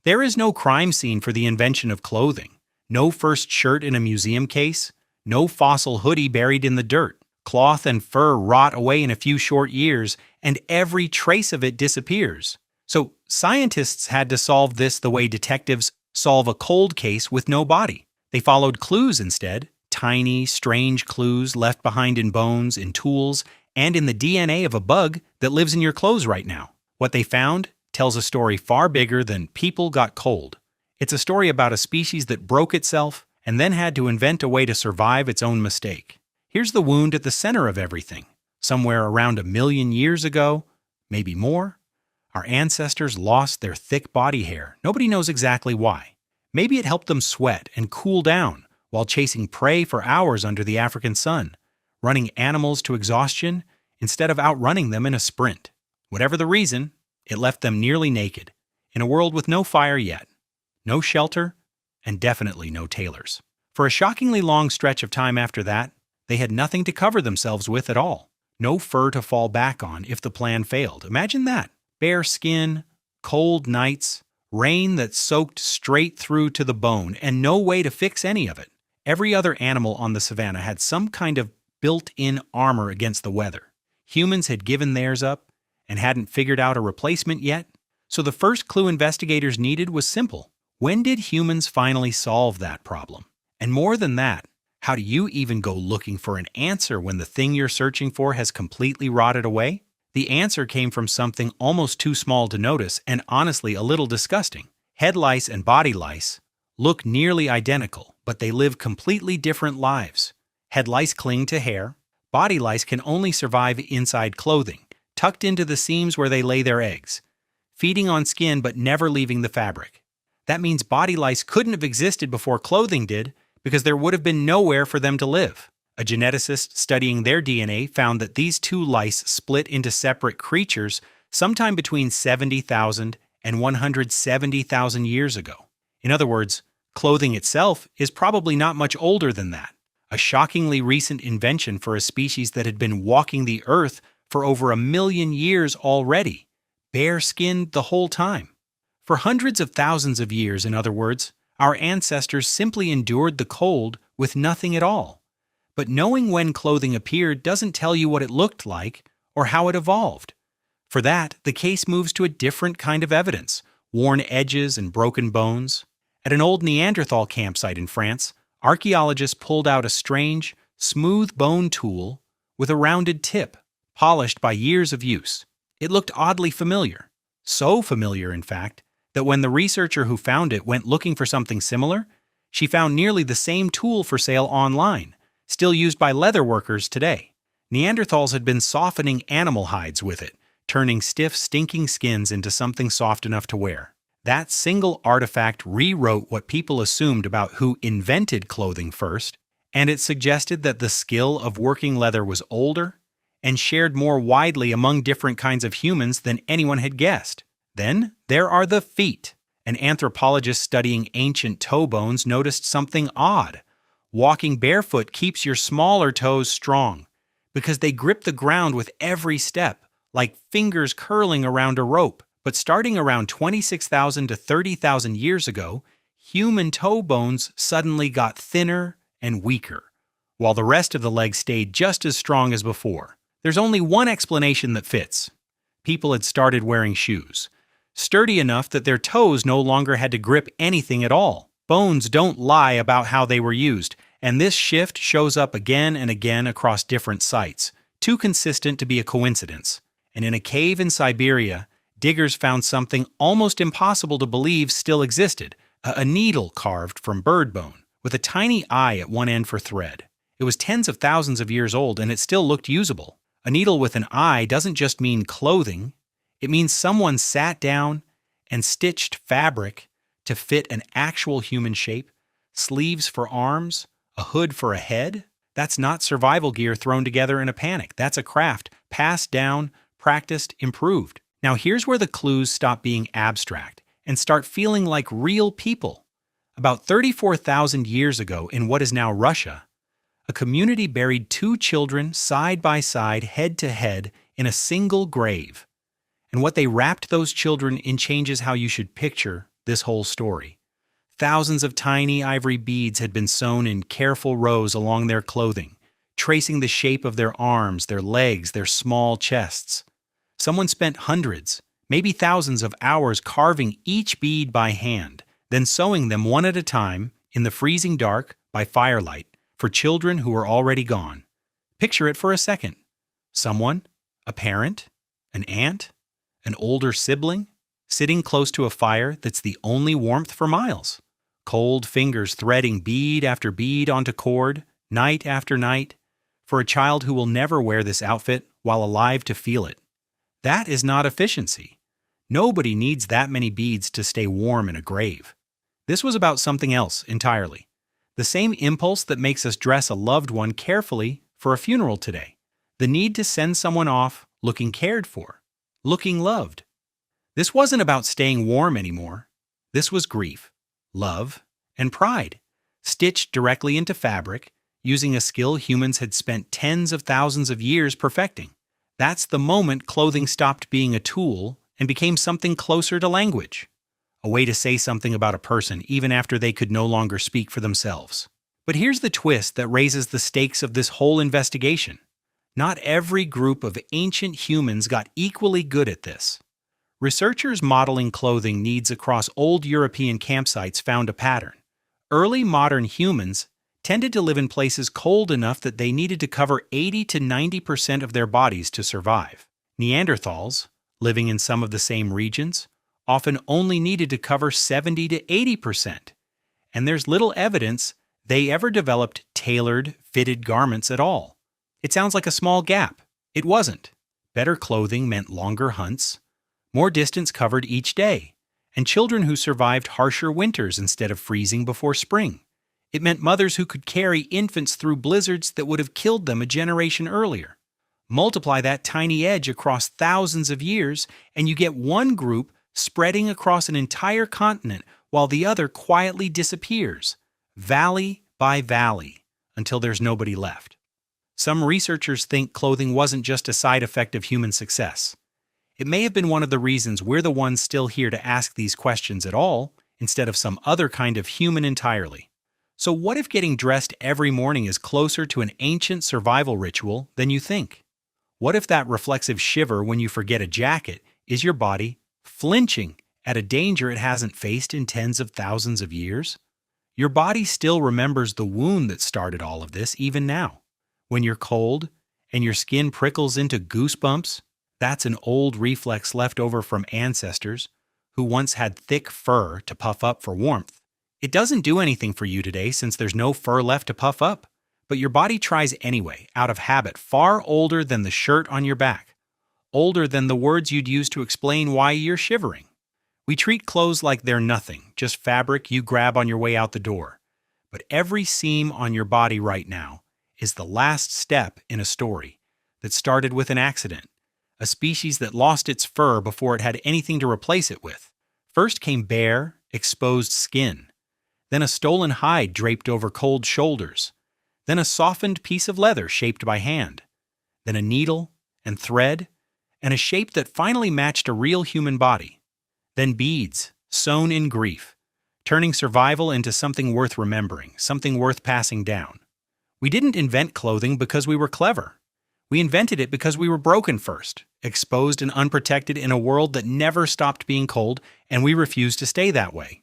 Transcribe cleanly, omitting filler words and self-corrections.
There is no crime scene for the invention of clothing, no first shirt in a museum case, no fossil hoodie buried in the dirt. Cloth and fur rot away in a few short years, and every trace of it disappears. So scientists had to solve this the way detectives solve a cold case with no body. They followed clues instead, tiny, strange clues left behind in bones, in tools, and in the DNA of a bug that lives in your clothes right now. What they found tells a story far bigger than people got cold. It's a story about a species that broke itself and then had to invent a way to survive its own mistake. Here's the wound at the center of everything. Somewhere around 1 million years ago, maybe more, our ancestors lost their thick body hair. Nobody knows exactly why. Maybe it helped them sweat and cool down while chasing prey for hours under the African sun, running animals to exhaustion instead of outrunning them in a sprint. Whatever the reason, it left them nearly naked, in a world with no fire yet, no shelter, and definitely no tailors. For a shockingly long stretch of time after that, they had nothing to cover themselves with at all. No fur to fall back on if the plan failed. Imagine that. Bare skin, cold nights, rain that soaked straight through to the bone, and no way to fix any of it. Every other animal on the savannah had some kind of built-in armor against the weather. Humans had given theirs up and hadn't figured out a replacement yet. So the first clue investigators needed was simple. When did humans finally solve that problem? And more than that, how do you even go looking for an answer when the thing you're searching for has completely rotted away? The answer came from something almost too small to notice and honestly a little disgusting. Head lice and body lice look nearly identical, but they live completely different lives. Head lice cling to hair. Body lice can only survive inside clothing, tucked into the seams where they lay their eggs, feeding on skin but never leaving the fabric. That means body lice couldn't have existed before clothing did, because there would have been nowhere for them to live. A geneticist studying their DNA found that these two lice split into separate creatures sometime between 70,000 and 170,000 years ago. In other words, clothing itself is probably not much older than that, a shockingly recent invention for a species that had been walking the earth for over 1 million years already, bare-skinned the whole time. For hundreds of thousands of years, in other words, our ancestors simply endured the cold with nothing at all. But knowing when clothing appeared doesn't tell you what it looked like or how it evolved. For that, the case moves to a different kind of evidence: worn edges and broken bones. At an old Neanderthal campsite in France, archaeologists pulled out a strange, smooth bone tool with a rounded tip, polished by years of use. It looked oddly familiar. So familiar, in fact, that when the researcher who found it went looking for something similar, she found nearly the same tool for sale online, still used by leather workers today. Neanderthals had been softening animal hides with it, turning stiff, stinking skins into something soft enough to wear. That single artifact rewrote what people assumed about who invented clothing first, and it suggested that the skill of working leather was older and shared more widely among different kinds of humans than anyone had guessed. Then there are the feet. An anthropologist studying ancient toe bones noticed something odd. Walking barefoot keeps your smaller toes strong because they grip the ground with every step, like fingers curling around a rope. But starting around 26,000 to 30,000 years ago, human toe bones suddenly got thinner and weaker, while the rest of the leg stayed just as strong as before. There's only one explanation that fits. People had started wearing shoes, sturdy enough that their toes no longer had to grip anything at all. Bones don't lie about how they were used, and this shift shows up again and again across different sites, too consistent to be a coincidence. And in a cave in Siberia, diggers found something almost impossible to believe still existed, a needle carved from bird bone, with a tiny eye at one end for thread. It was tens of thousands of years old, and it still looked usable. A needle with an eye doesn't just mean clothing. It means someone sat down and stitched fabric to fit an actual human shape, sleeves for arms, a hood for a head. That's not survival gear thrown together in a panic. That's a craft, passed down, practiced, improved. Now here's where the clues stop being abstract and start feeling like real people. About 34,000 years ago in what is now Russia, a community buried 2 children side by side, head to head, in a single grave. And what they wrapped those children in changes how you should picture this whole story. Thousands of tiny ivory beads had been sewn in careful rows along their clothing, tracing the shape of their arms, their legs, their small chests. Someone spent hundreds, maybe thousands of hours carving each bead by hand, then sewing them one at a time in the freezing dark by firelight for children who were already gone. Picture it for a second. Someone, a parent, an aunt, an older sibling, sitting close to a fire that's the only warmth for miles. Cold fingers threading bead after bead onto cord, night after night, for a child who will never wear this outfit while alive to feel it. That is not efficiency. Nobody needs that many beads to stay warm in a grave. This was about something else entirely. The same impulse that makes us dress a loved one carefully for a funeral today. The need to send someone off looking cared for, looking loved. This wasn't about staying warm anymore. This was grief, love, and pride, stitched directly into fabric, using a skill humans had spent tens of thousands of years perfecting. That's the moment clothing stopped being a tool and became something closer to language. A way to say something about a person even after they could no longer speak for themselves. But here's the twist that raises the stakes of this whole investigation. Not every group of ancient humans got equally good at this. Researchers modeling clothing needs across old European campsites found a pattern. Early modern humans tended to live in places cold enough that they needed to cover 80 to 90% of their bodies to survive. Neanderthals, living in some of the same regions, often only needed to cover 70 to 80%. And there's little evidence they ever developed tailored, fitted garments at all. It sounds like a small gap. It wasn't. Better clothing meant longer hunts, more distance covered each day, and children who survived harsher winters instead of freezing before spring. It meant mothers who could carry infants through blizzards that would have killed them a generation earlier. Multiply that tiny edge across thousands of years, and you get one group spreading across an entire continent while the other quietly disappears, valley by valley, until there's nobody left. Some researchers think clothing wasn't just a side effect of human success. It may have been one of the reasons we're the ones still here to ask these questions at all, instead of some other kind of human entirely. So what if getting dressed every morning is closer to an ancient survival ritual than you think? What if that reflexive shiver when you forget a jacket is your body flinching at a danger it hasn't faced in tens of thousands of years? Your body still remembers the wound that started all of this even now. When you're cold and your skin prickles into goosebumps, that's an old reflex left over from ancestors who once had thick fur to puff up for warmth. It doesn't do anything for you today since there's no fur left to puff up, but your body tries anyway, out of habit, far older than the shirt on your back, older than the words you'd use to explain why you're shivering. We treat clothes like they're nothing, just fabric you grab on your way out the door. But every seam on your body right now is the last step in a story that started with an accident, a species that lost its fur before it had anything to replace it with. First came bare, exposed skin, then a stolen hide draped over cold shoulders, then a softened piece of leather shaped by hand, then a needle and thread, and a shape that finally matched a real human body. Then beads, sewn in grief, turning survival into something worth remembering, something worth passing down. We didn't invent clothing because we were clever. We invented it because we were broken first, exposed and unprotected in a world that never stopped being cold, and we refused to stay that way.